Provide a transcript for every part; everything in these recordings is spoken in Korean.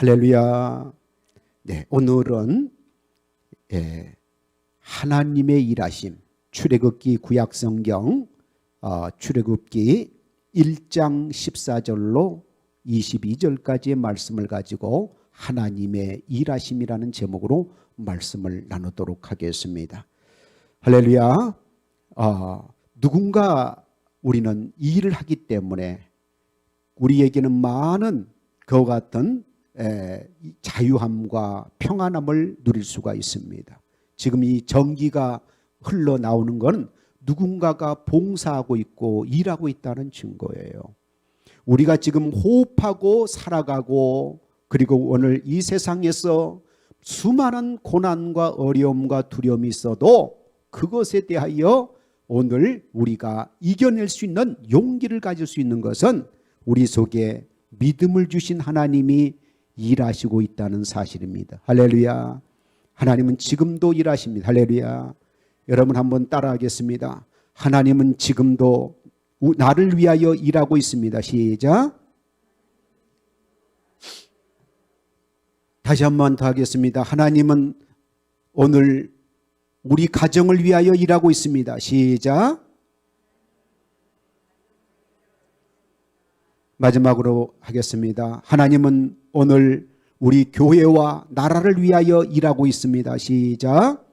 할렐루야. 네, 오늘은 하나님의 일하심, 출애굽기 구약성경 출애굽기 1장 14절로 22절까지의 말씀을 가지고 하나님의 일하심이라는 제목으로 말씀을 나누도록 하겠습니다. 할렐루야. 누군가 우리는 일을 하기 때문에 우리에게는 많은 그와 같은 자유함과 평안함을 누릴 수가 있습니다. 지금 이 전기가 흘러나오는 건 누군가가 봉사하고 있고 일하고 있다는 증거예요. 우리가 지금 호흡하고 살아가고 그리고 오늘 이 세상에서 수많은 고난과 어려움과 두려움이 있어도 그것에 대하여 오늘 우리가 이겨낼 수 있는 용기를 가질 수 있는 것은 우리 속에 믿음을 주신 하나님이 일하시고 있다는 사실입니다. 할렐루야. 하나님은 지금도 일하십니다. 할렐루야. 여러분 한번 따라하겠습니다. 하나님은 지금도 나를 위하여 일하고 있습니다. 시작. 다시 한번 더 하겠습니다. 하나님은 오늘 우리 가정을 위하여 일하고 있습니다. 시작. 마지막으로 하겠습니다. 하나님은 오늘 우리 교회와 나라를 위하여 일하고 있습니다. 시작.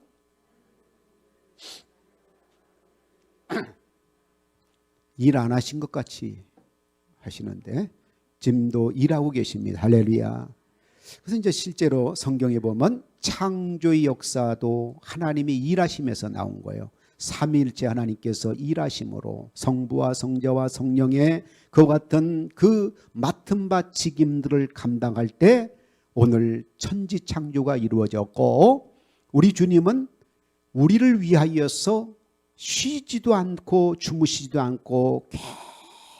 일 안 하신 것 같이 하시는데 지금도 일하고 계십니다. 할렐루야. 그래서 이제 실제로 성경에 보면 창조의 역사도 하나님이 일하심에서 나온 거예요. 삼위일체 하나님께서 일하심으로 성부와 성자와 성령의 그와 같은 그 맡은 바 책임들을 감당할 때 오늘 천지 창조가 이루어졌고 우리 주님은 우리를 위하여서 쉬지도 않고 주무시지도 않고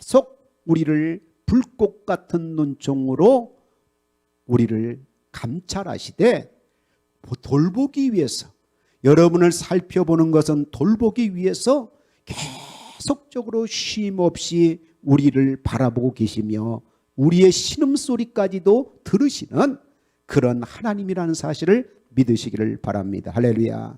계속 우리를 불꽃 같은 눈총으로 우리를 감찰하시되 돌보기 위해서 여러분을 살펴보는 것은 돌보기 위해서 계속적으로 쉼 없이 우리를 바라보고 계시며 우리의 신음소리까지도 들으시는 그런 하나님이라는 사실을 믿으시기를 바랍니다. 할렐루야.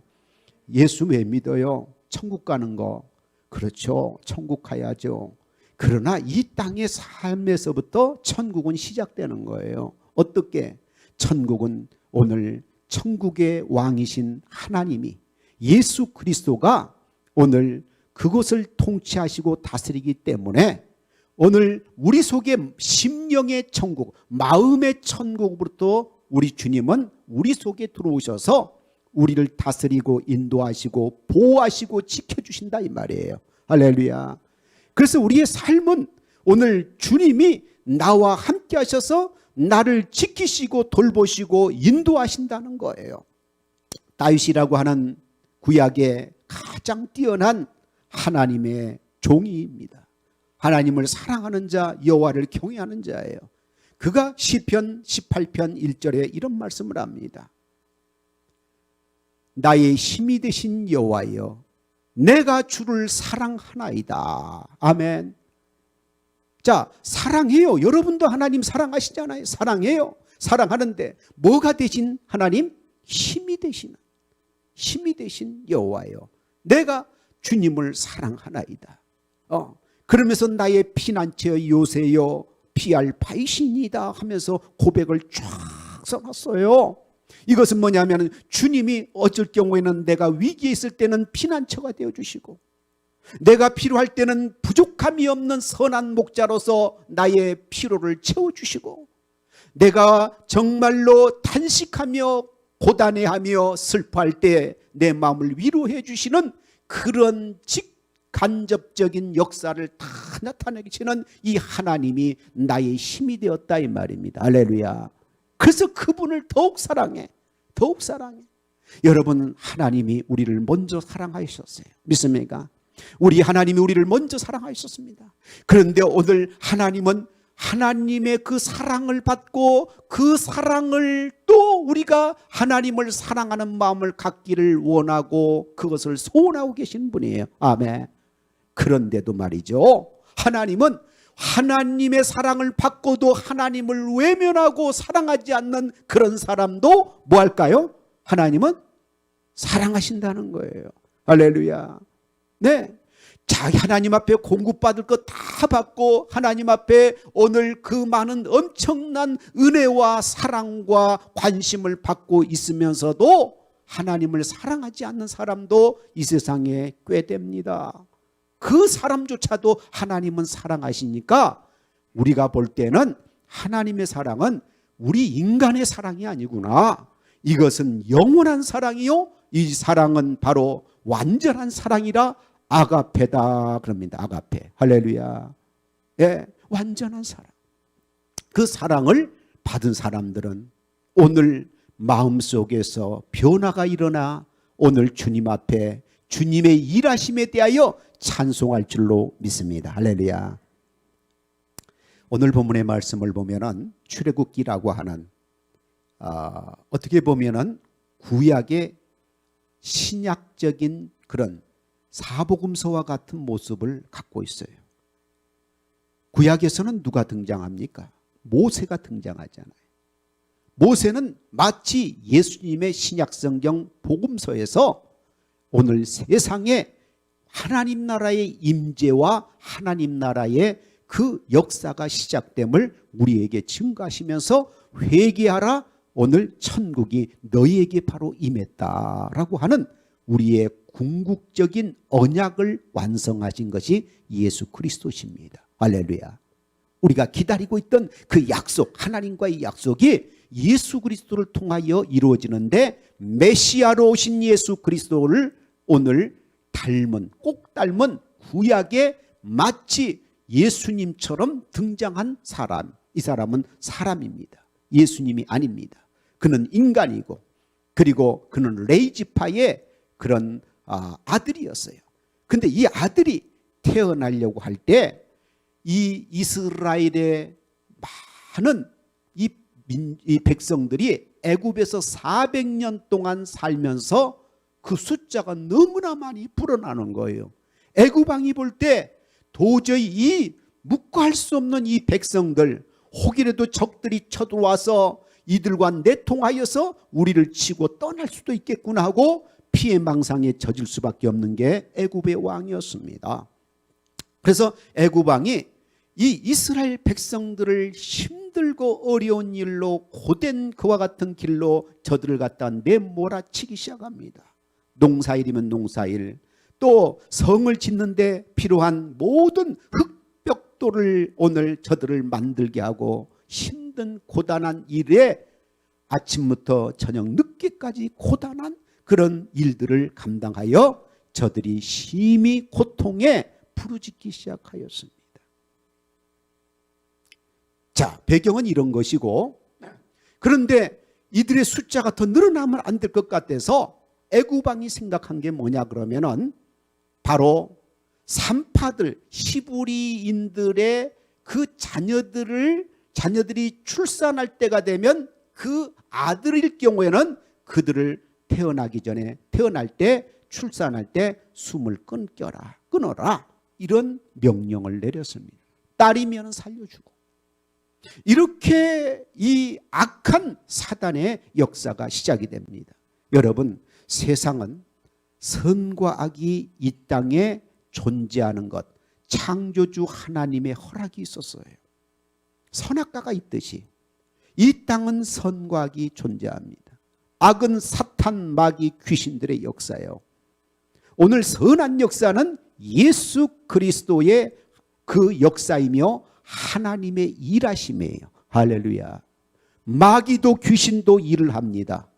예수 왜 믿어요? 천국 가는 거. 그렇죠. 천국 가야죠. 그러나 이 땅의 삶에서부터 천국은 시작되는 거예요. 어떻게? 천국은 오늘 천국의 왕이신 하나님이 예수 그리스도가 오늘 그곳을 통치하시고 다스리기 때문에 오늘 우리 속에 심령의 천국, 마음의 천국으로부터 우리 주님은 우리 속에 들어오셔서 우리를 다스리고 인도하시고 보호하시고 지켜주신다 이 말이에요. 할렐루야. 그래서 우리의 삶은 오늘 주님이 나와 함께 하셔서 나를 지키시고 돌보시고 인도하신다는 거예요. 다윗이라고 하는 구약의 가장 뛰어난 하나님의 종이입니다. 하나님을 사랑하는 자, 여호와를 경외하는 자예요. 그가 시편 18편 1절에 이런 말씀을 합니다. 나의 힘이 되신 여호와여, 내가 주를 사랑하나이다. 아멘. 자, 사랑해요. 여러분도 하나님 사랑하시잖아요. 사랑해요. 사랑하는데 뭐가 되신 하나님? 힘이 되신 여호와여, 내가 주님을 사랑하나이다. 그러면서 나의 피난처 요새여 피할 바이시니다 하면서 고백을 쫙 써놨어요. 이것은 뭐냐면 주님이 어쩔 경우에는 내가 위기에 있을 때는 피난처가 되어주시고 내가 필요할 때는 부족함이 없는 선한 목자로서 나의 피로를 채워주시고 내가 정말로 탄식하며 고단해하며 슬퍼할 때 내 마음을 위로해 주시는 그런 직간접적인 역사를 다 나타내시는 이 하나님이 나의 힘이 되었다 이 말입니다. 할렐루야. 그래서 그분을 더욱 사랑해. 더욱 사랑해. 여러분, 하나님이 우리를 먼저 사랑하셨어요. 믿습니까? 우리 하나님이 우리를 먼저 사랑하셨습니다. 그런데 오늘 하나님은 하나님의 그 사랑을 받고 그 사랑을 또 우리가 하나님을 사랑하는 마음을 갖기를 원하고 그것을 소원하고 계신 분이에요. 아멘. 그런데도 말이죠, 하나님은 하나님의 사랑을 받고도 하나님을 외면하고 사랑하지 않는 그런 사람도 뭐 할까요? 하나님은 사랑하신다는 거예요. 할렐루야. 네. 자, 하나님 앞에 공급받을 것 다 받고 하나님 앞에 오늘 그 많은 엄청난 은혜와 사랑과 관심을 받고 있으면서도 하나님을 사랑하지 않는 사람도 이 세상에 꽤 됩니다. 그 사람조차도 하나님은 사랑하시니까 우리가 볼 때는 하나님의 사랑은 우리 인간의 사랑이 아니구나. 이것은 영원한 사랑이요, 이 사랑은 바로 완전한 사랑이라 아가페다 그럽니다. 아가페. 할렐루야. 예, 완전한 사랑. 그 사랑을 받은 사람들은 오늘 마음속에서 변화가 일어나 오늘 주님 앞에 주님의 일하심에 대하여 찬송할 줄로 믿습니다. 할렐루야. 오늘 본문의 말씀을 보면은 출애굽기라고 하는 어떻게 보면은 구약의 신약적인 그런 사복음서와 같은 모습을 갖고 있어요. 구약에서는 누가 등장합니까? 모세가 등장하잖아요. 모세는 마치 예수님의 신약성경 복음서에서 오늘 세상에 하나님 나라의 임재와 하나님 나라의 그 역사가 시작됨을 우리에게 증가하시면서 회개하라, 오늘 천국이 너희에게 바로 임했다라고 하는 우리의 궁극적인 언약을 완성하신 것이 예수 그리스도십니다. 할렐루야. 우리가 기다리고 있던 그 약속, 하나님과의 약속이 예수 그리스도를 통하여 이루어지는데 메시아로 오신 예수 그리스도를 오늘 꼭 닮은 구약에 마치 예수님처럼 등장한 사람, 이 사람은 사람입니다. 예수님이 아닙니다. 그는 인간이고, 그리고 그는 레이지파의 그런 아들이었어요. 근데 이 아들이 태어나려고 할 때 이 이스라엘의 많은 이 백성들이 애굽에서 400년 동안 살면서 그 숫자가 너무나 많이 불어나는 거예요. 애굽 왕이 볼 때 도저히 이 묵과할 수 없는 이 백성들, 혹이라도 적들이 쳐들어와서 이들과 내통하여서 우리를 치고 떠날 수도 있겠구나 하고 피해망상에 젖을 수밖에 없는 게 애굽의 왕이었습니다. 그래서 애굽 왕이 이 이스라엘 백성들을 힘들고 어려운 일로 고된 그와 같은 길로 저들을 갖다 내몰아치기 시작합니다. 농사일이면 농사일, 또 성을 짓는데 필요한 모든 흙벽돌을 오늘 저들을 만들게 하고 힘든 고단한 일에 아침부터 저녁 늦게까지 고단한 그런 일들을 감당하여 저들이 심히 고통에 부르짖기 시작하였습니다. 자, 배경은 이런 것이고, 그런데 이들의 숫자가 더 늘어나면 안 될 것 같아서 애굽 왕이 생각한 게 뭐냐 그러면은 바로 산파들, 히브리인들의 그 자녀들이 출산할 때가 되면 그 아들일 경우에는 그들을 태어날 때 출산할 때 숨을 끊어라, 이런 명령을 내렸습니다. 딸이면 살려주고. 이렇게 이 악한 사단의 역사가 시작이 됩니다. 여러분, 세상은 선과 악이 이 땅에 존재하는 것, 창조주 하나님의 허락이 있었어요. 선악과가 있듯이 이 땅은 선과 악이 존재합니다. 악은 사탄, 마귀, 귀신들의 역사예요. 오늘 선한 역사는 예수 그리스도의 그 역사이며 하나님의 일하심이에요. 할렐루야. 마귀도 귀신도 일을 합니다.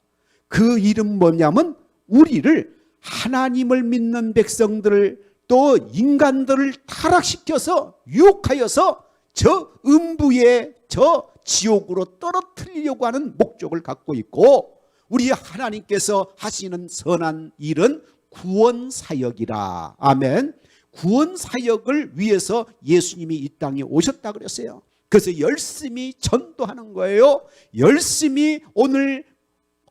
그 일은 뭐냐면 우리를, 하나님을 믿는 백성들을, 또 인간들을 타락시켜서 유혹하여서 저 음부의 저 지옥으로 떨어뜨리려고 하는 목적을 갖고 있고, 우리 하나님께서 하시는 선한 일은 구원사역이라. 아멘. 구원사역을 위해서 예수님이 이 땅에 오셨다 그랬어요. 그래서 열심히 전도하는 거예요. 열심히 오늘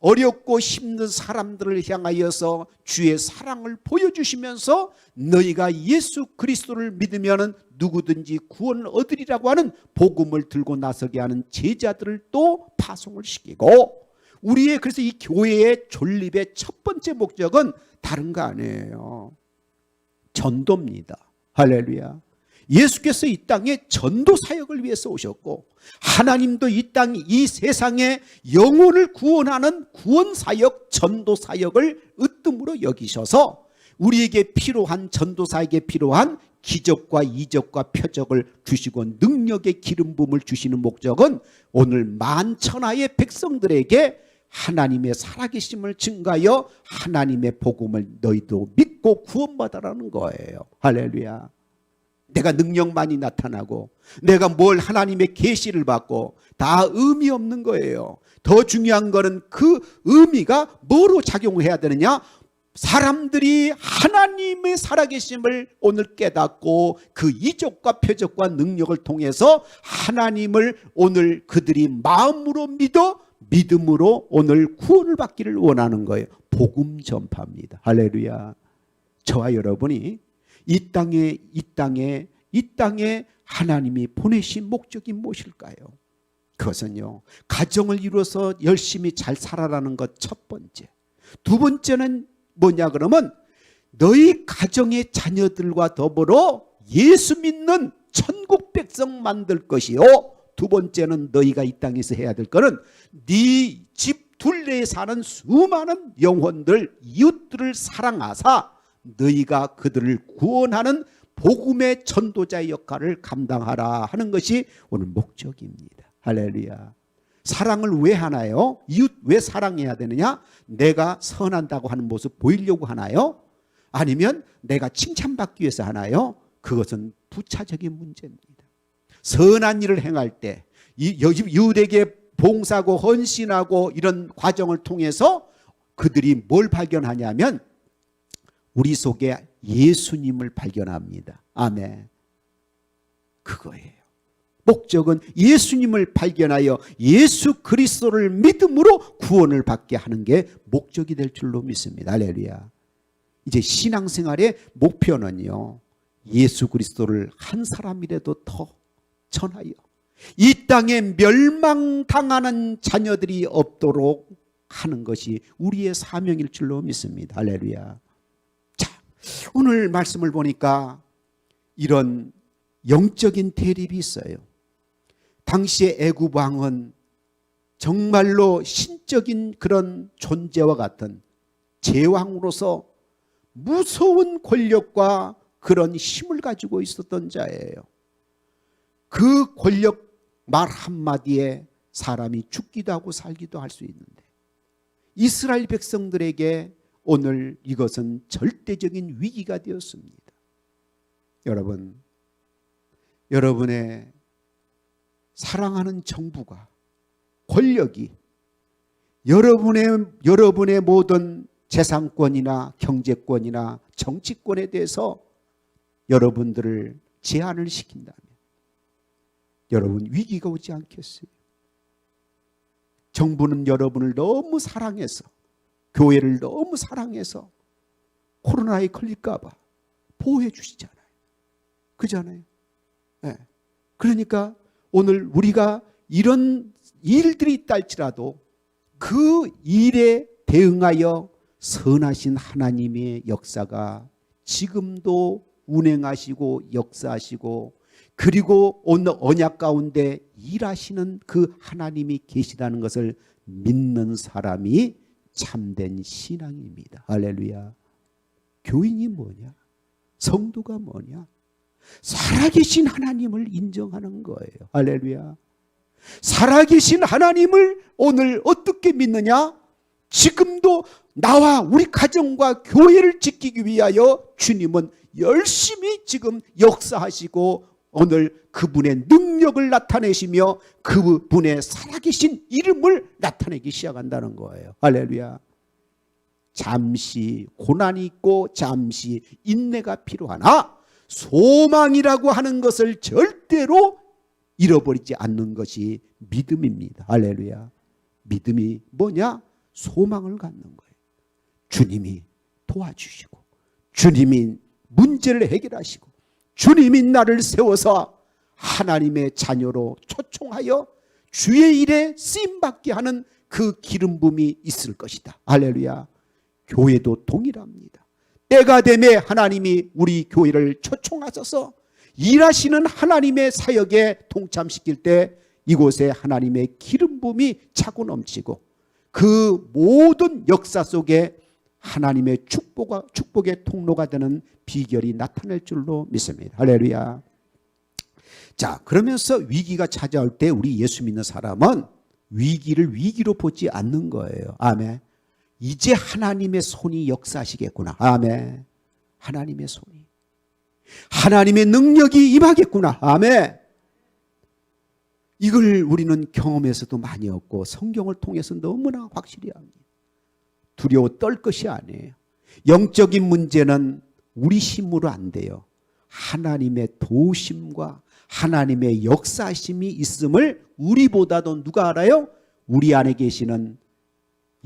어렵고 힘든 사람들을 향하여서 주의 사랑을 보여주시면서 너희가 예수 그리스도를 믿으면 누구든지 구원을 얻으리라고 하는 복음을 들고 나서게 하는 제자들을 또 파송을 시키고, 우리의 그래서 이 교회의 존립의 첫 번째 목적은 다른 거 아니에요. 전도입니다. 할렐루야. 예수께서 이 땅에 전도 사역을 위해서 오셨고, 하나님도 이 땅, 이 세상에 영혼을 구원하는 구원 사역, 전도 사역을 으뜸으로 여기셔서 우리에게 필요한 전도 사역에 필요한 기적과 이적과 표적을 주시고 능력의 기름 부음을 주시는 목적은 오늘 만천하의 백성들에게 하나님의 살아계심을 증가하여 하나님의 복음을 너희도 믿고 구원받아라는 거예요. 할렐루야. 내가 능력 많이 나타나고 내가 뭘 하나님의 계시를 받고 다 의미 없는 거예요. 더 중요한 거는 그 의미가 뭐로 작용해야 되느냐? 사람들이 하나님의 살아계심을 오늘 깨닫고 그 이적과 표적과 능력을 통해서 하나님을 오늘 그들이 마음으로 믿어 믿음으로 오늘 구원을 받기를 원하는 거예요. 복음 전파입니다. 할렐루야. 저와 여러분이 이 땅에 하나님이 보내신 목적이 무엇일까요? 그것은요, 가정을 이루어서 열심히 잘 살아라는 것 첫 번째. 두 번째는 뭐냐 그러면 너희 가정의 자녀들과 더불어 예수 믿는 천국 백성 만들 것이요. 두 번째는 너희가 이 땅에서 해야 될 거는 네 집 둘레에 사는 수많은 영혼들, 이웃들을 사랑하사 너희가 그들을 구원하는 복음의 전도자의 역할을 감당하라 하는 것이 오늘 목적입니다. 할렐루야. 사랑을 왜 하나요? 이웃 왜 사랑해야 되느냐? 내가 선한다고 하는 모습 보이려고 하나요? 아니면 내가 칭찬받기 위해서 하나요? 그것은 부차적인 문제입니다. 선한 일을 행할 때 이웃에게 봉사하고 헌신하고 이런 과정을 통해서 그들이 뭘 발견하냐면 우리 속에 예수님을 발견합니다. 아멘. 그거예요. 목적은 예수님을 발견하여 예수 그리스도를 믿음으로 구원을 받게 하는 게 목적이 될 줄로 믿습니다. 할렐루야. 이제 신앙생활의 목표는요, 예수 그리스도를 한 사람이라도 더 전하여 이 땅에 멸망당하는 자녀들이 없도록 하는 것이 우리의 사명일 줄로 믿습니다. 할렐루야. 자, 오늘 말씀을 보니까 이런 영적인 대립이 있어요. 당시의 애굽 왕은 정말로 신적인 그런 존재와 같은 제왕으로서 무서운 권력과 그런 힘을 가지고 있었던 자예요. 그 권력 말 한마디에 사람이 죽기도 하고 살기도 할 수 있는데 이스라엘 백성들에게 오늘 이것은 절대적인 위기가 되었습니다. 여러분, 여러분의 사랑하는 정부가, 권력이 여러분의 모든 재산권이나 경제권이나 정치권에 대해서 여러분들을 제한을 시킨다면 여러분 위기가 오지 않겠어요? 정부는 여러분을 너무 사랑해서, 교회를 너무 사랑해서 코로나에 걸릴까 봐 보호해 주시잖아요. 그잖아요. 네. 그러니까 오늘 우리가 이런 일들이 있다 할지라도 그 일에 대응하여 선하신 하나님의 역사가 지금도 운행하시고 역사하시고 그리고 오늘 언약 가운데 일하시는 그 하나님이 계시다는 것을 믿는 사람이 참된 신앙입니다. 할렐루야. 교인이 뭐냐? 성도가 뭐냐? 살아계신 하나님을 인정하는 거예요. 할렐루야. 살아계신 하나님을 오늘 어떻게 믿느냐? 지금도 나와 우리 가정과 교회를 지키기 위하여 주님은 열심히 지금 역사하시고 오늘 그분의 능력을 나타내시며 그분의 살아계신 이름을 나타내기 시작한다는 거예요. 할렐루야. 잠시 고난이 있고 잠시 인내가 필요하나 소망이라고 하는 것을 절대로 잃어버리지 않는 것이 믿음입니다. 할렐루야. 믿음이 뭐냐? 소망을 갖는 거예요. 주님이 도와주시고 주님이 문제를 해결하시고 주님이 나를 세워서 하나님의 자녀로 초청하여 주의 일에 쓰임받게 하는 그 기름 부음이 있을 것이다. 할렐루야. 교회도 동일합니다. 때가 되매 하나님이 우리 교회를 초청하셔서 일하시는 하나님의 사역에 동참시킬 때 이곳에 하나님의 기름 부음이 차고 넘치고 그 모든 역사 속에 하나님의 축복의 통로가 되는 비결이 나타날 줄로 믿습니다. 할렐루야. 자, 그러면서 위기가 찾아올 때 우리 예수 믿는 사람은 위기를 위기로 보지 않는 거예요. 아멘. 이제 하나님의 손이 역사하시겠구나. 아멘. 하나님의 손이. 하나님의 능력이 임하겠구나. 아멘. 이걸 우리는 경험에서도 많이 얻고 성경을 통해서 너무나 확실히 합니다. 두려워 떨 것이 아니에요. 영적인 문제는 우리 힘으로 안 돼요. 하나님의 도우심과 하나님의 역사심이 있음을 우리보다도 누가 알아요? 우리 안에 계시는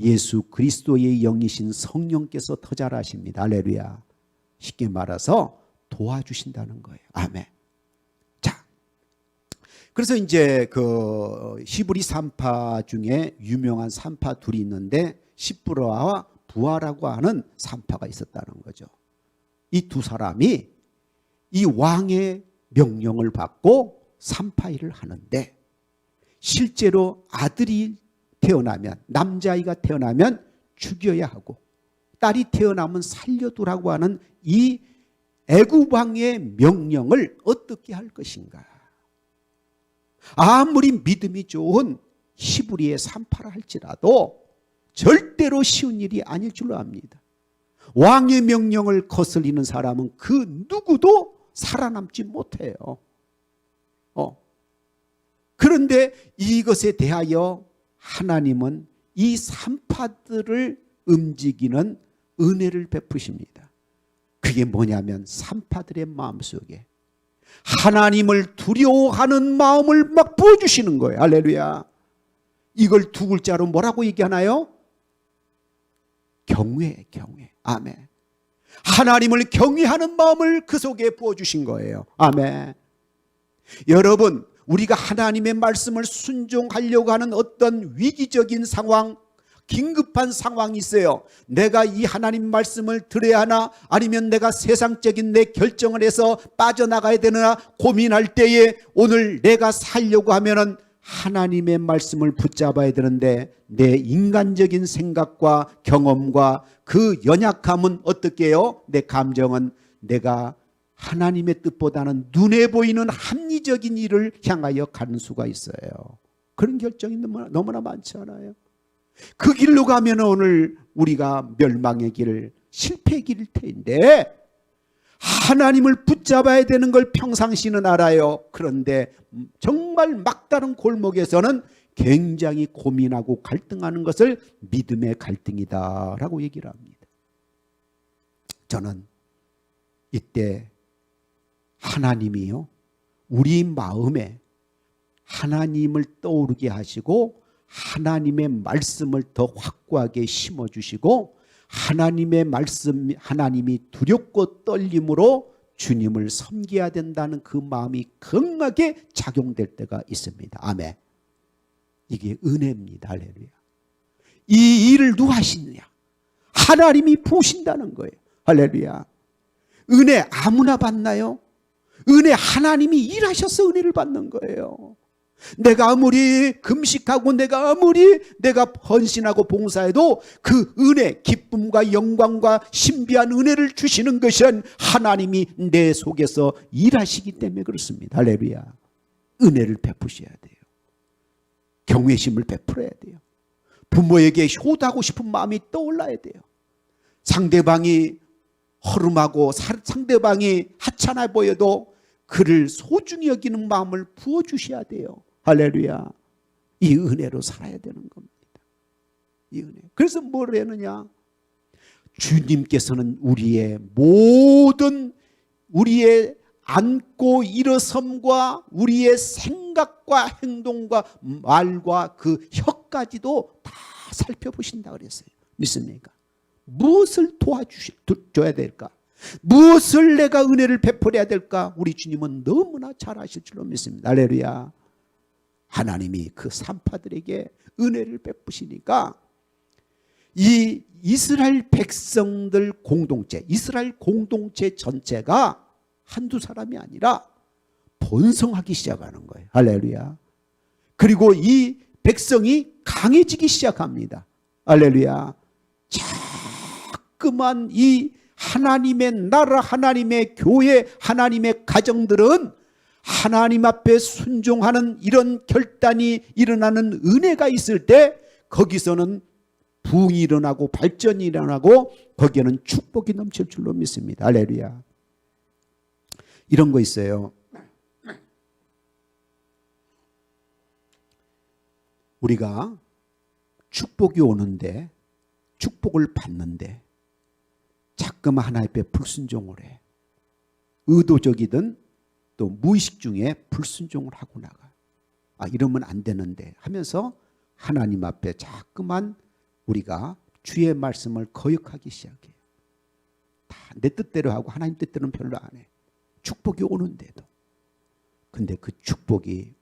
예수 그리스도의 영이신 성령께서 더 잘 아십니다. 할렐루야. 쉽게 말해서 도와주신다는 거예요. 아멘. 자, 그래서 이제 그 히브리 산파 중에 유명한 산파 둘이 있는데 시브라와 부하라고 하는 산파가 있었다는 거죠. 이 두 사람이 이 왕의 명령을 받고 산파 일을 하는데 실제로 아들이 태어나면 남자아이가 태어나면 죽여야 하고 딸이 태어나면 살려두라고 하는 이 애굽 왕의 명령을 어떻게 할 것인가. 아무리 믿음이 좋은 히브리의 산파라 할지라도 절대로 쉬운 일이 아닐 줄로 압니다. 왕의 명령을 거슬리는 사람은 그 누구도 살아남지 못해요. 그런데 이것에 대하여 하나님은 이 산파들을 움직이는 은혜를 베푸십니다. 그게 뭐냐면 산파들의 마음속에 하나님을 두려워하는 마음을 막 부어주시는 거예요. 할렐루야. 이걸 두 글자로 뭐라고 얘기하나요? 경외, 경외. 아멘. 하나님을 경외하는 마음을 그 속에 부어주신 거예요. 아멘. 여러분, 우리가 하나님의 말씀을 순종하려고 하는 어떤 위기적인 상황, 긴급한 상황이 있어요. 내가 이 하나님 말씀을 들어야 하나 아니면 내가 세상적인 내 결정을 해서 빠져나가야 되나 고민할 때에 오늘 내가 살려고 하면은 하나님의 말씀을 붙잡아야 되는데 내 인간적인 생각과 경험과 그 연약함은 어떻게 해요? 내 감정은 내가 하나님의 뜻보다는 눈에 보이는 합리적인 일을 향하여 가는 수가 있어요. 그런 결정이 너무나 많지 않아요? 그 길로 가면 오늘 우리가 멸망의 길, 실패의 길일 텐데 하나님을 붙잡아야 되는 걸 평상시는 알아요. 그런데 정말 막다른 골목에서는 굉장히 고민하고 갈등하는 것을 믿음의 갈등이다라고 얘기를 합니다. 저는 이때 하나님이요, 우리 마음에 하나님을 떠오르게 하시고 하나님의 말씀을 더 확고하게 심어주시고 하나님의 말씀, 하나님이 두렵고 떨림으로 주님을 섬겨야 된다는 그 마음이 강하게 작용될 때가 있습니다. 아멘. 이게 은혜입니다. 할렐루야. 이 일을 누가 하시느냐? 하나님이 보신다는 거예요. 할렐루야. 은혜 아무나 받나요? 은혜 하나님이 일하셔서 은혜를 받는 거예요. 내가 아무리 금식하고 내가 헌신하고 봉사해도 그 은혜, 기쁨과 영광과 신비한 은혜를 주시는 것은 하나님이 내 속에서 일하시기 때문에 그렇습니다. 할렐루야. 은혜를 베푸셔야 돼요. 경외심을 베풀어야 돼요. 부모에게 효도하고 싶은 마음이 떠올라야 돼요. 상대방이 허름하고 상대방이 하찮아 보여도 그를 소중히 여기는 마음을 부어주셔야 돼요. 할렐루야. 이 은혜로 살아야 되는 겁니다. 이 은혜. 그래서 뭘 했느냐? 주님께서는 우리의 모든 우리의 앉고 일어섬과 우리의 생각과 행동과 말과 그 혀까지도 다 살펴보신다 그랬어요. 믿습니까? 무엇을 도와줘야 될까? 무엇을 내가 은혜를 베풀어야 될까? 우리 주님은 너무나 잘 아실 줄로 믿습니다. 할렐루야. 하나님이 그 산파들에게 은혜를 베푸시니까 이 이스라엘 백성들 공동체, 이스라엘 공동체 전체가 한두 사람이 아니라 번성하기 시작하는 거예요. 할렐루야. 그리고 이 백성이 강해지기 시작합니다. 할렐루야. 자꾸만 이 하나님의 나라, 하나님의 교회, 하나님의 가정들은 하나님 앞에 순종하는 이런 결단이 일어나는 은혜가 있을 때 거기서는 부흥이 일어나고 발전이 일어나고 거기에는 축복이 넘칠 줄로 믿습니다. 할렐루야. 이런 거 있어요. 우리가 축복이 오는데, 축복을 받는데 자꾸만 하나님 앞에 불순종을 해. 의도적이든 또 무의식 중에 불순종을 하고 나가. 이러면 안 되는데 하면서 하나님 앞에 자꾸만 우리가 주의 말씀을 거역하기 시작해요. 다 내 뜻대로 하고 하나님 뜻대로는 별로 안 해. 축복이 오는데도. 근데 그 축복이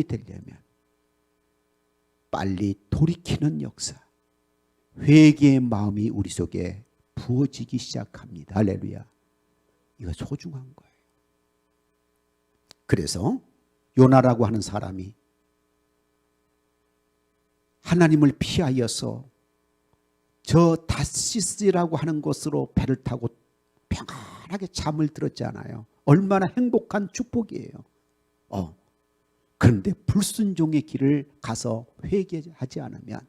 되려면 빨리 돌이키는 역사, 회개의 마음이 우리 속에 부어지기 시작합니다. 할렐루야. 이거 소중한 거예요. 그래서 요나라고 하는 사람이 하나님을 피하여서 저 다시스라고 하는 곳으로 배를 타고 평안하게 잠을 들었잖아요. 얼마나 행복한 축복이에요. 그런데 불순종의 길을 가서 회개하지 않으면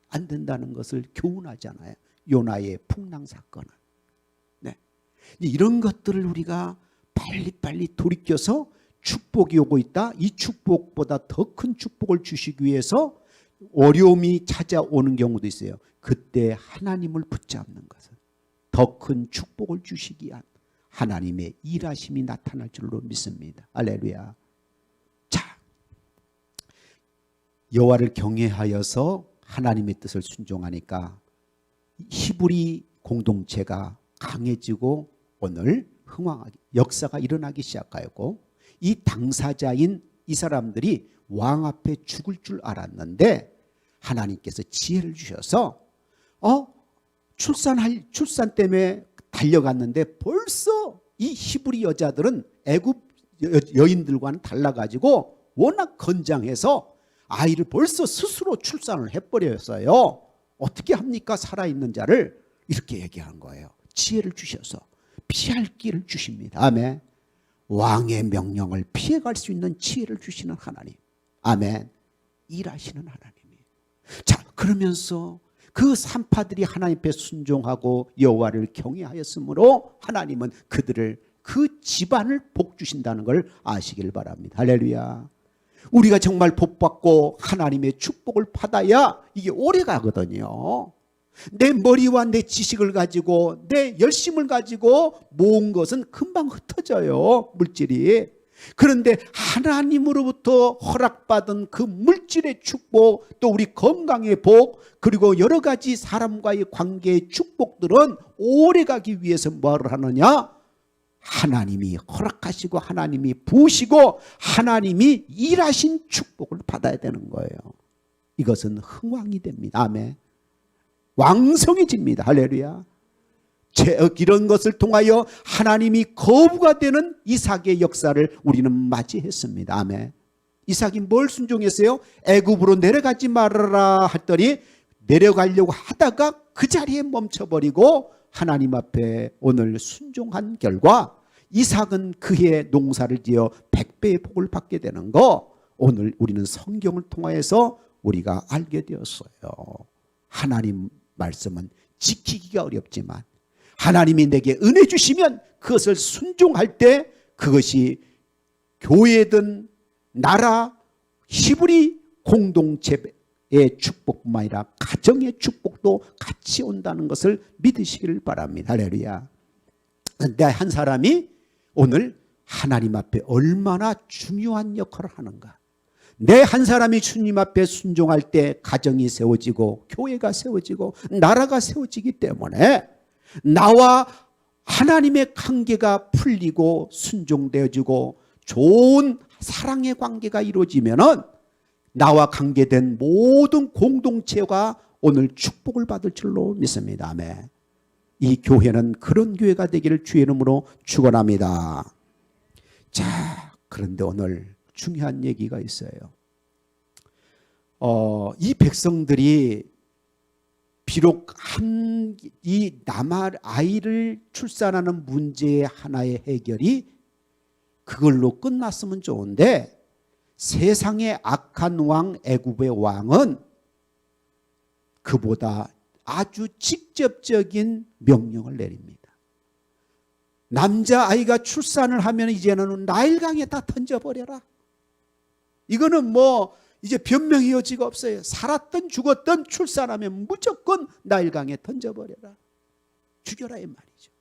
안 된다는 것을 교훈하잖아요. 요나의 풍랑 사건은. 네. 이런 것들을 우리가 빨리빨리 돌이켜서 축복이 오고 있다. 이 축복보다 더 큰 축복을 주시기 위해서 어려움이 찾아오는 경우도 있어요. 그때 하나님을 붙잡는 것은 더 큰 축복을 주시기 위한 하나님의 일하심이 나타날 줄로 믿습니다. 할렐루야. 자, 여호와를 경외하여서 하나님의 뜻을 순종하니까 히브리 공동체가 강해지고 오늘 흥왕하기, 역사가 일어나기 시작하였고 이 당사자인 이 사람들이 왕 앞에 죽을 줄 알았는데 하나님께서 지혜를 주셔서 출산 때문에 달려갔는데 벌써 이 히브리 여자들은 애굽 여인들과는 달라가지고 워낙 건장해서 아이를 벌써 스스로 출산을 해버렸어요. 어떻게 합니까? 살아있는 자를. 이렇게 얘기한 거예요. 지혜를 주셔서 피할 길을 주십니다. 아멘. 왕의 명령을 피해갈 수 있는 지혜를 주시는 하나님. 아멘. 일하시는 하나님이에요. 자, 그러면서 그 산파들이 하나님 앞에 순종하고 여호와를 경외하였으므로 하나님은 그들을, 그 집안을 복 주신다는 걸 아시길 바랍니다. 할렐루야. 우리가 정말 복받고 하나님의 축복을 받아야 이게 오래 가거든요. 내 머리와 내 지식을 가지고 내 열심을 가지고 모은 것은 금방 흩어져요, 물질이. 그런데 하나님으로부터 허락받은 그 물질의 축복, 또 우리 건강의 복, 그리고 여러 가지 사람과의 관계의 축복들은 오래가기 위해서 뭐를 하느냐? 하나님이 허락하시고 하나님이 부으시고 하나님이 일하신 축복을 받아야 되는 거예요. 이것은 흥왕이 됩니다. 아멘. 왕성해집니다. 할렐루야. 이런 것을 통하여 하나님이 거부가 되는 이삭의 역사를 우리는 맞이했습니다. 아멘. 이삭이 뭘 순종했어요? 애굽으로 내려가지 말아라 했더니 내려가려고 하다가 그 자리에 멈춰버리고 하나님 앞에 오늘 순종한 결과 이삭은 그의 농사를 지어 100배의 복을 받게 되는 거, 오늘 우리는 성경을 통하여서 우리가 알게 되었어요. 하나님 말씀은 지키기가 어렵지만 하나님이 내게 은혜 주시면 그것을 순종할 때 그것이 교회든 나라, 히브리 공동체의 축복뿐만 아니라 가정의 축복도 같이 온다는 것을 믿으시기를 바랍니다. 할렐루야. 근데 한 사람이 오늘 하나님 앞에 얼마나 중요한 역할을 하는가, 내 한 사람이 주님 앞에 순종할 때 가정이 세워지고 교회가 세워지고 나라가 세워지기 때문에 나와 하나님의 관계가 풀리고 순종되어지고 좋은 사랑의 관계가 이루어지면은 나와 관계된 모든 공동체가 오늘 축복을 받을 줄로 믿습니다. 아멘. 이 교회는 그런 교회가 되기를 주의 이름으로 축원합니다. 자, 그런데 오늘 중요한 얘기가 있어요. 이 백성들이 비록 이 남아 아이를 출산하는 문제의 하나의 해결이 그걸로 끝났으면 좋은데 세상의 악한 왕 애굽의 왕은 그보다 아주 직접적인 명령을 내립니다. 남자아이가 출산을 하면 이제는 나일강에다 던져버려라. 이거는 뭐 이제 변명의 여지가 없어요. 살았든 죽었든 출산하면 무조건 나일강에 던져버려라. 죽여라 이 말이죠.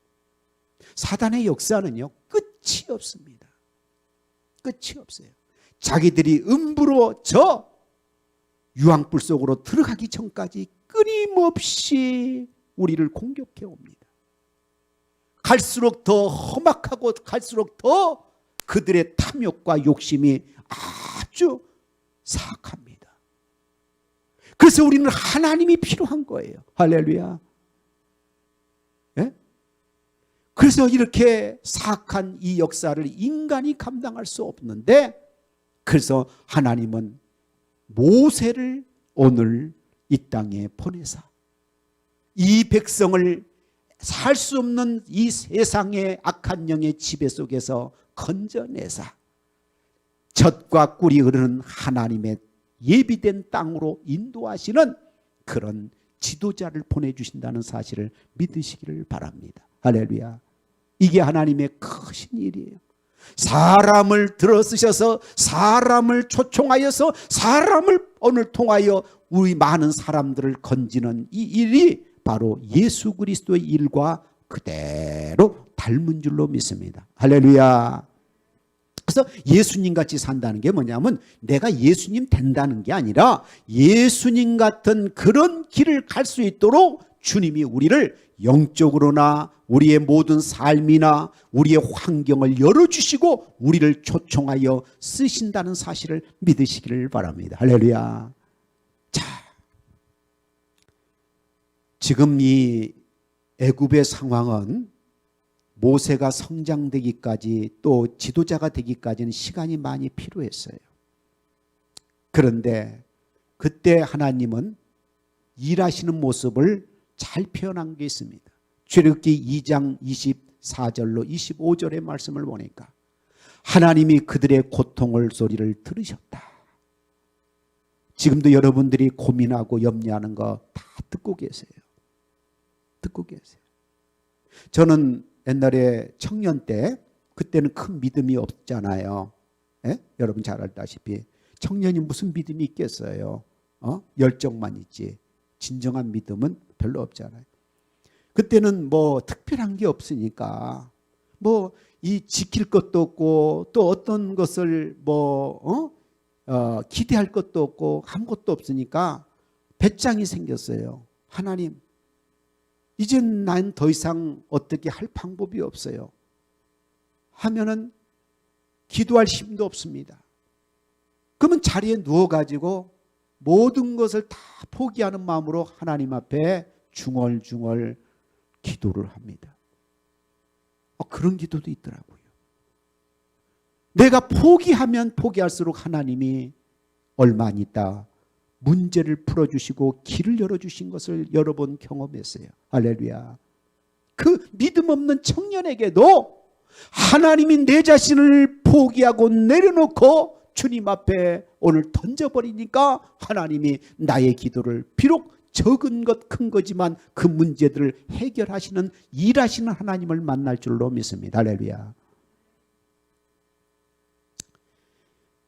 사단의 역사는요 끝이 없습니다. 끝이 없어요. 자기들이 음부로 저 유황불 속으로 들어가기 전까지 끊임없이 우리를 공격해 옵니다. 갈수록 더 험악하고 갈수록 더 그들의 탐욕과 욕심이 아주 사악합니다. 그래서 우리는 하나님이 필요한 거예요. 할렐루야. 예? 그래서 이렇게 사악한 이 역사를 인간이 감당할 수 없는데 그래서 하나님은 모세를 오늘 이 땅에 보내사 이 백성을 살 수 없는 이 세상의 악한 영의 지배 속에서 건져내사 젖과 꿀이 흐르는 하나님의 예비된 땅으로 인도하시는 그런 지도자를 보내주신다는 사실을 믿으시기를 바랍니다. 할렐루야. 이게 하나님의 크신 일이에요. 사람을 들어쓰셔서 사람을 초청하여서 사람을 오늘 통하여 우리 많은 사람들을 건지는 이 일이 바로 예수 그리스도의 일과 그대로 닮은 줄로 믿습니다. 할렐루야. 그래서 예수님 같이 산다는 게 뭐냐면 내가 예수님 된다는 게 아니라 예수님 같은 그런 길을 갈 수 있도록 주님이 우리를 영적으로나 우리의 모든 삶이나 우리의 환경을 열어주시고 우리를 초청하여 쓰신다는 사실을 믿으시기를 바랍니다. 할렐루야. 자, 지금 이 애굽의 상황은 모세가 성장되기까지 또 지도자가 되기까지는 시간이 많이 필요했어요. 그런데 그때 하나님은 일하시는 모습을 잘 표현한 게 있습니다. 출애굽기 2장 24절로 25절의 말씀을 보니까 하나님이 그들의 고통을 소리를 들으셨다. 지금도 여러분들이 고민하고 염려하는 거 다 듣고 계세요. 듣고 계세요. 저는 옛날에 청년 때 그때는 큰 믿음이 없잖아요. 예? 여러분 잘 알다시피 청년이 무슨 믿음이 있겠어요. 열정만 있지 진정한 믿음은 별로 없잖아요. 그때는 뭐 특별한 게 없으니까 뭐 이 지킬 것도 없고 또 어떤 것을 기대할 것도 없고 아무것도 없으니까 배짱이 생겼어요. 하나님, 이젠 난 더 이상 어떻게 할 방법이 없어요. 하면은 기도할 힘도 없습니다. 그러면 자리에 누워가지고 모든 것을 다 포기하는 마음으로 하나님 앞에 중얼중얼 기도를 합니다. 그런 기도도 있더라고요. 내가 포기하면 포기할수록 하나님이 얼마 안 있다 문제를 풀어주시고 길을 열어주신 것을 여러 번 경험했어요. 할렐루야. 그 믿음 없는 청년에게도 하나님이 내 자신을 포기하고 내려놓고 주님 앞에 오늘 던져버리니까 하나님이 나의 기도를 비록 적은 것 큰 거지만 그 문제들을 해결하시는 일하시는 하나님을 만날 줄로 믿습니다. 할렐루야.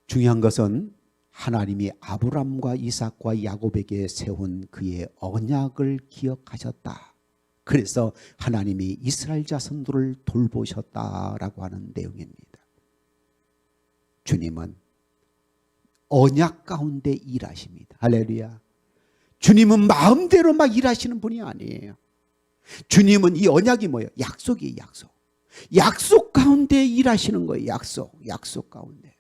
중요한 것은 하나님이 아브람과 이삭과 야곱에게 세운 그의 언약을 기억하셨다. 그래서 하나님이 이스라엘 자손들을 돌보셨다라고 하는 내용입니다. 주님은 언약 가운데 일하십니다. 할렐루야. 주님은 마음대로 막 일하시는 분이 아니에요. 주님은 이 언약이 뭐예요? 약속이에요. 약속. 약속 가운데 일하시는 거예요. 약속 가운데.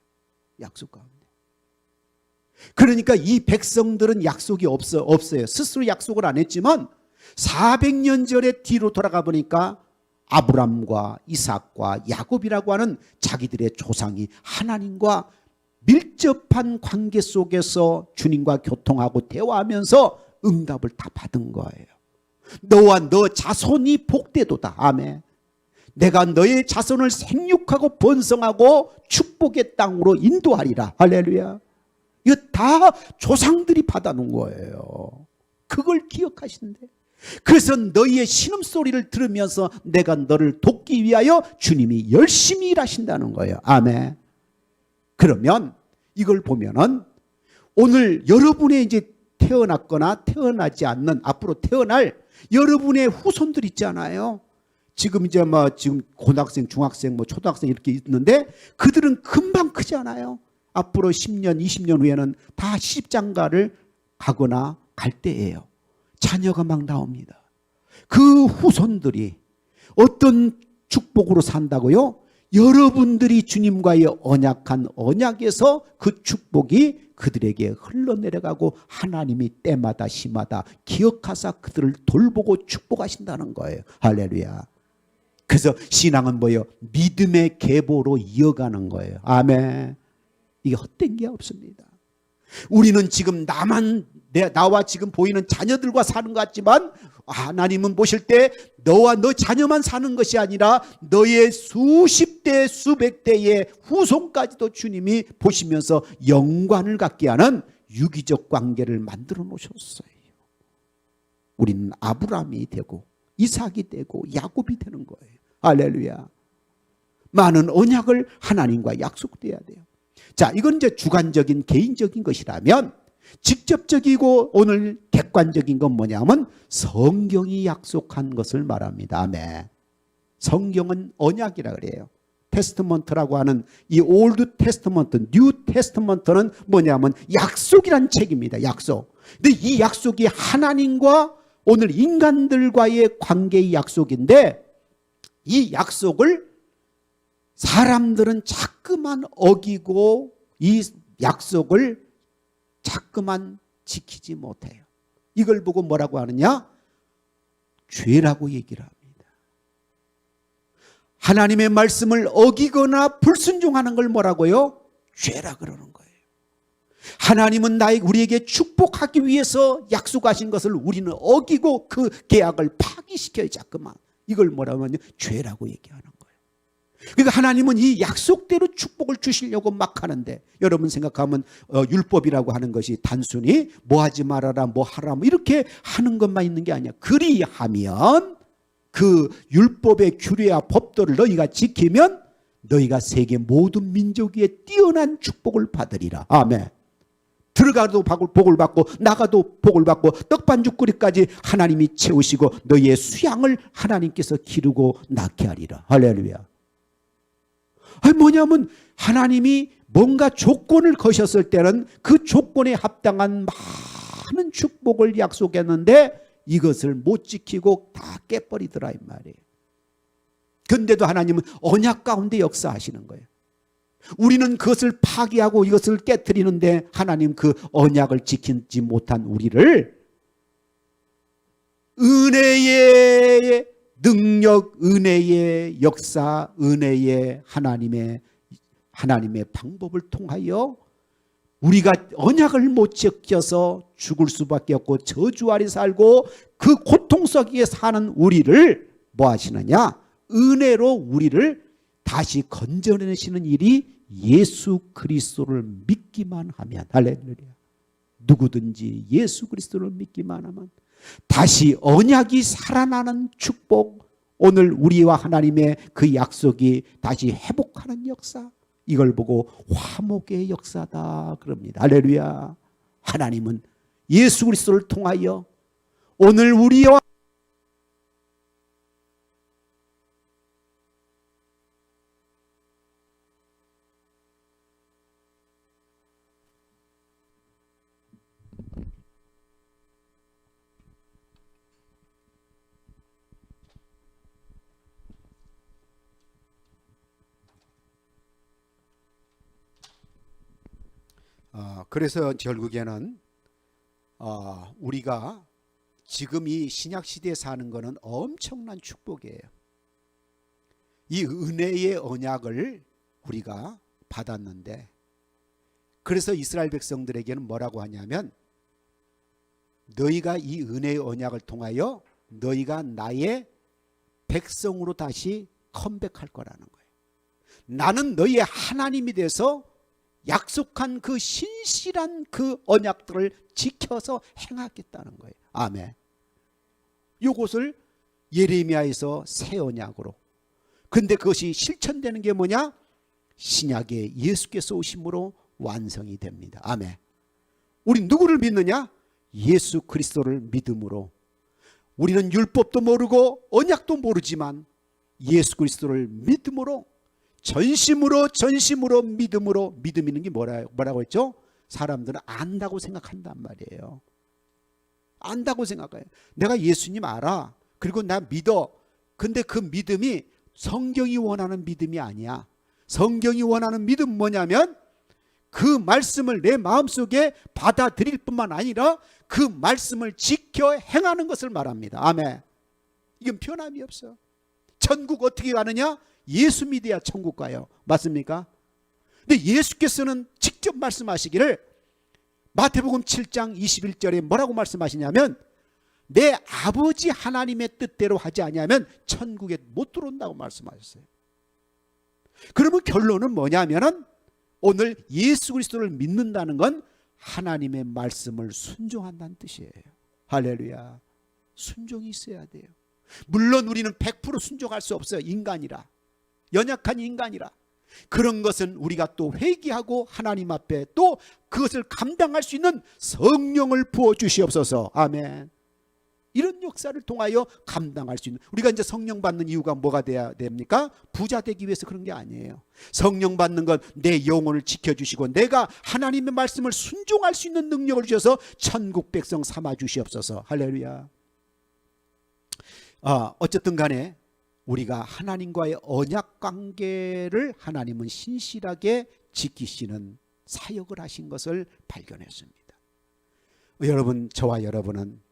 그러니까 이 백성들은 약속이 없어요. 스스로 약속을 안 했지만 400년 전에 뒤로 돌아가 보니까 아브람과 이삭과 야곱이라고 하는 자기들의 조상이 하나님과 밀접한 관계 속에서 주님과 교통하고 대화하면서 응답을 다 받은 거예요. 너와 너 자손이 복되도다. 아멘. 내가 너의 자손을 생육하고 번성하고 축복의 땅으로 인도하리라. 할렐루야. 이거 다 조상들이 받아놓은 거예요. 그걸 기억하신대. 그래서 너희의 신음소리를 들으면서 내가 너를 돕기 위하여 주님이 열심히 일하신다는 거예요. 아멘. 그러면 이걸 보면은 오늘 여러분의 이제 태어났거나 태어나지 않는 앞으로 태어날 여러분의 후손들 있잖아요. 지금 이제 지금 고등학생, 중학생, 초등학생 이렇게 있는데 그들은 금방 크잖아요. 앞으로 10년, 20년 후에는 다 시집장가를 가거나 갈 때예요. 자녀가 막 나옵니다. 그 후손들이 어떤 축복으로 산다고요? 여러분들이 주님과의 언약한 언약에서 그 축복이 그들에게 흘러내려가고 하나님이 때마다 시마다 기억하사 그들을 돌보고 축복하신다는 거예요. 할렐루야. 그래서 신앙은 뭐예요? 믿음의 계보로 이어가는 거예요. 아멘. 이게 헛된 게 없습니다. 우리는 지금 나와 지금 보이는 자녀들과 사는 것 같지만 하나님은 보실 때 너와 너 자녀만 사는 것이 아니라 너의 수십 대 수백 대의 후손까지도 주님이 보시면서 영광을 갖게 하는 유기적 관계를 만들어 놓으셨어요. 우리는 아브라함이 되고 이삭이 되고 야곱이 되는 거예요. 할렐루야. 많은 언약을 하나님과 약속돼야 돼요. 자, 이건 이제 주관적인 개인적인 것이라면 직접적이고 오늘 객관적인 건 뭐냐면 성경이 약속한 것을 말합니다. 아멘. 성경은 언약이라 그래요. 테스트먼트라고 하는 이 올드 테스트먼트, 뉴 테스트먼트는 뭐냐면 약속이란 책입니다. 약속. 근데 이 약속이 하나님과 오늘 인간들과의 관계의 약속인데 이 약속을 사람들은 자꾸만 어기고 이 약속을 자꾸만 지키지 못해요. 이걸 보고 뭐라고 하느냐? 죄라고 얘기를 합니다. 하나님의 말씀을 어기거나 불순종하는 걸 뭐라고요? 죄라 그러는 거예요. 하나님은 우리에게 축복하기 위해서 약속하신 것을 우리는 어기고 그 계약을 파기시켜요. 자꾸만. 이걸 뭐라고 하냐? 죄라고 얘기하는 거예요. 그러니까 하나님은 이 약속대로 축복을 주시려고 막 하는데 여러분 생각하면 율법이라고 하는 것이 단순히 뭐 하지 말아라 뭐 하라 뭐 이렇게 하는 것만 있는 게 아니야. 그리하면 그 율법의 규례와 법도를 너희가 지키면 너희가 세계 모든 민족 위에 뛰어난 축복을 받으리라. 아멘. 들어가도 복을 받고 나가도 복을 받고 떡반죽거리까지 하나님이 채우시고 너희의 수양을 하나님께서 기르고 낳게 하리라. 할렐루야. 뭐냐면 하나님이 뭔가 조건을 거셨을 때는 그 조건에 합당한 많은 축복을 약속했는데 이것을 못 지키고 다 깨버리더라 이 말이에요. 그런데도 하나님은 언약 가운데 역사하시는 거예요. 우리는 그것을 파기하고 이것을 깨트리는데 하나님 그 언약을 지키지 못한 우리를 은혜의 능력, 은혜의 역사, 은혜의 하나님의 방법을 통하여 우리가 언약을 못 지켜서 죽을 수밖에 없고 저주 아래 살고 그 고통 속에 사는 우리를 뭐 하시느냐? 은혜로 우리를 다시 건져내시는 일이 예수 그리스도를 믿기만 하면, 할렐루야. 누구든지 예수 그리스도를 믿기만 하면 다시 언약이 살아나는 축복, 오늘 우리와 하나님의 그 약속이 다시 회복하는 역사, 이걸 보고 화목의 역사다 그럽니다. 할렐루야. 하나님은 예수 그리스도를 통하여 오늘 우리와 그래서 결국에는 우리가 지금 이 신약 시대에 사는 것은 엄청난 축복이에요. 이 은혜의 언약을 우리가 받았는데, 그래서 이스라엘 백성들에게는 뭐라고 하냐면, 너희가 이 은혜의 언약을 통하여 너희가 나의 백성으로 다시 컴백할 거라는 거예요. 나는 너희의 하나님이 돼서 약속한 그 신실한 그 언약들을 지켜서 행하겠다는 거예요. 아멘. 이것을 예레미야에서 새 언약으로. 근데 그것이 실천되는 게 뭐냐? 신약에 예수께서 오심으로 완성이 됩니다. 아멘. 우리 누구를 믿느냐? 예수 그리스도를 믿음으로. 우리는 율법도 모르고 언약도 모르지만 예수 그리스도를 믿음으로, 전심으로 믿음으로. 믿음 있는 게 뭐라고 했죠? 사람들은 안다고 생각한단 말이에요. 안다고 생각해요. 내가 예수님 알아. 그리고 나 믿어. 근데 그 믿음이 성경이 원하는 믿음이 아니야. 성경이 원하는 믿음 뭐냐면, 그 말씀을 내 마음속에 받아들일 뿐만 아니라 그 말씀을 지켜 행하는 것을 말합니다. 아멘. 이건 변함이 없어. 천국 어떻게 가느냐? 예수 믿어야 천국 가요. 맞습니까? 근데 예수께서는 직접 말씀하시기를 마태복음 7장 21절에 뭐라고 말씀하시냐면, 내 아버지 하나님의 뜻대로 하지 아니하면 천국에 못 들어온다고 말씀하셨어요. 그러면 결론은 뭐냐면은, 오늘 예수 그리스도를 믿는다는 건 하나님의 말씀을 순종한다는 뜻이에요. 할렐루야. 순종이 있어야 돼요. 물론 우리는 100% 순종할 수 없어요. 인간이라. 연약한 인간이라. 그런 것은 우리가 또 회개하고 하나님 앞에 또 그것을 감당할 수 있는 성령을 부어주시옵소서. 아멘. 이런 역사를 통하여 감당할 수 있는, 우리가 이제 성령 받는 이유가 뭐가 돼야 됩니까? 부자 되기 위해서 그런 게 아니에요. 성령 받는 건 내 영혼을 지켜주시고 내가 하나님의 말씀을 순종할 수 있는 능력을 주셔서 천국 백성 삼아 주시옵소서. 할렐루야. 어쨌든 간에 우리가 하나님과의 언약 관계를 하나님은 신실하게 지키시는 사역을 하신 것을 발견했습니다. 여러분, 저와 여러분은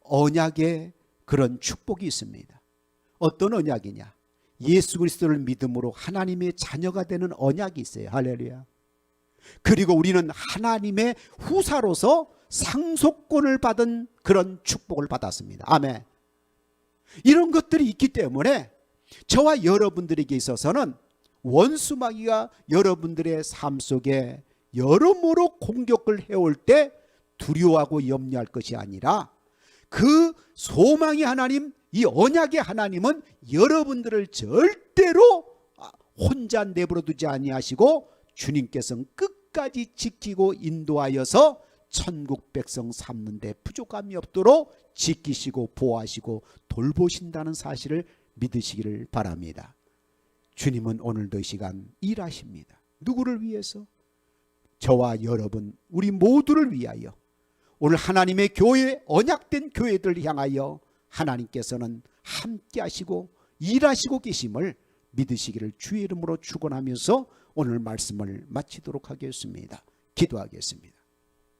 언약의 그런 축복이 있습니다. 어떤 언약이냐? 예수 그리스도를 믿음으로 하나님의 자녀가 되는 언약이 있어요. 할렐루야. 그리고 우리는 하나님의 후사로서 상속권을 받은 그런 축복을 받았습니다. 아멘. 이런 것들이 있기 때문에 저와 여러분들에게 있어서는 원수마귀가 여러분들의 삶 속에 여러모로 공격을 해올 때 두려워하고 염려할 것이 아니라, 그 소망의 하나님, 이 언약의 하나님은 여러분들을 절대로 혼자 내버려 두지 아니하시고 주님께서는 끝까지 지키고 인도하여서 천국 백성 삼는 데 부족함이 없도록 지키시고 보호하시고 돌보신다는 사실을 믿으시기를 바랍니다. 주님은 오늘도 이 시간 일하십니다. 누구를 위해서? 저와 여러분, 우리 모두를 위하여. 오늘 하나님의 교회, 언약된 교회들을 향하여 하나님께서는 함께 하시고 일하시고 계심을 믿으시기를 주의 이름으로 축원하면서 오늘 말씀을 마치도록 하겠습니다. 기도하겠습니다.